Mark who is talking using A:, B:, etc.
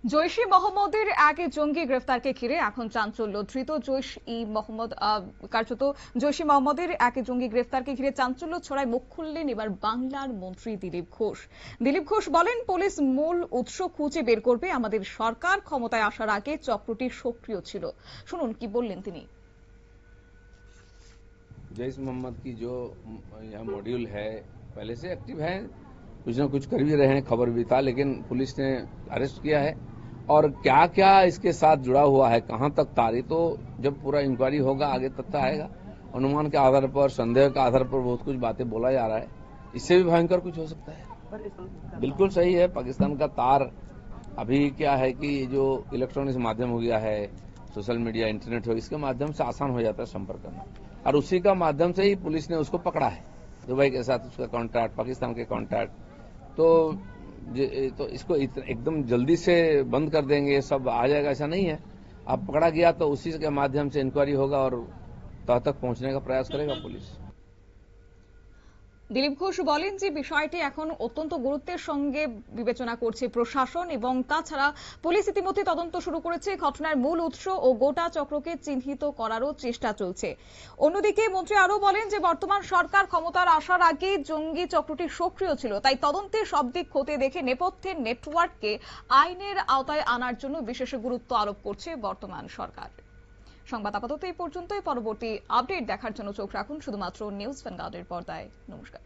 A: জৈশ-ই মোহাম্মদের এক জঙ্গি গ্রেফতারকে ঘিরে এখন চাঞ্চল্য। ধৃত জৈশ-ই মোহাম্মদ কার্যত জৈশ-ই মোহাম্মদের এক জঙ্গি গ্রেফতারকে ঘিরে চাঞ্চল্য ছড়ায়। মুখ খুললেন এবার বাংলার মন্ত্রী দিলীপ ঘোষ। দিলীপ ঘোষ বলেন, পুলিশ মূল উৎস খুঁজে বের করবে। আমাদের সরকার ক্ষমতায় আসার আগে চক্রটি সক্রিয় ছিল। শুনুন কি বললেন তিনি।
B: जैश मोहम्मद की जो यहाँ मॉड्यूल है पहले से एक्टिव है, कुछ ना कुछ कर भी रहे हैं, खबर भी था, लेकिन पुलिस ने अरेस्ट किया है। और क्या क्या इसके साथ जुड़ा हुआ है, कहां तक तारी, तो जब पूरा इंक्वायरी होगा आगे तथ्य आएगा। अनुमान के आधार पर, संदेह के आधार पर बहुत कुछ बातें बोला जा रहा है। इससे भी भयंकर कुछ हो सकता है। बिल्कुल सही है, पाकिस्तान का तार अभी क्या है कि जो इलेक्ट्रॉनिक्स माध्यम हो गया है, सोशल मीडिया, इंटरनेट हो, इसके माध्यम से आसान हो जाता है संपर्क करना, और उसी का माध्यम से ही पुलिस ने उसको पकड़ा है। दुबई के साथ उसका कॉन्ट्रैक्ट, पाकिस्तान के कॉन्ट्रैक्ट, तो इसको एकदम जल्दी से बंद कर देंगे, सब आ जाएगा, ऐसा नहीं है। अब पकड़ा गया तो उसी के माध्यम से इंक्वायरी होगा और तह तक पहुंचने का प्रयास करेगा पुलिस।
A: দিলীপ ঘোষ বলেন যে বিষয়টি এখন অত্যন্ত গুরুত্বের সঙ্গে বিবেচনা করছে প্রশাসন, এবং তাছাড়া পুলিশ ইতিমধ্যে তদন্ত শুরু করেছে। ঘটনার মূল উৎস ও গোটা চক্রকে চিহ্নিত করারও চেষ্টা চলছে। অন্যদিকে মন্ত্রী আরও বলেন যে বর্তমান সরকার ক্ষমতার আসার আগে জঙ্গি চক্রটি সক্রিয় ছিল, তাই তদন্তে সব দিক খতিয়ে দেখে নেপথ্যের নেটওয়ার্ককে আইনের আওতায় আনার জন্য বিশেষ গুরুত্ব আরোপ করছে বর্তমান সরকার। সংবাদ আপাতত এই পর্যন্তই। পরবর্তী আপডেট দেখার জন্য চোখ রাখুন শুধুমাত্র নিউজ ভ্যানগার্ডের পর্দায়। নমস্কার।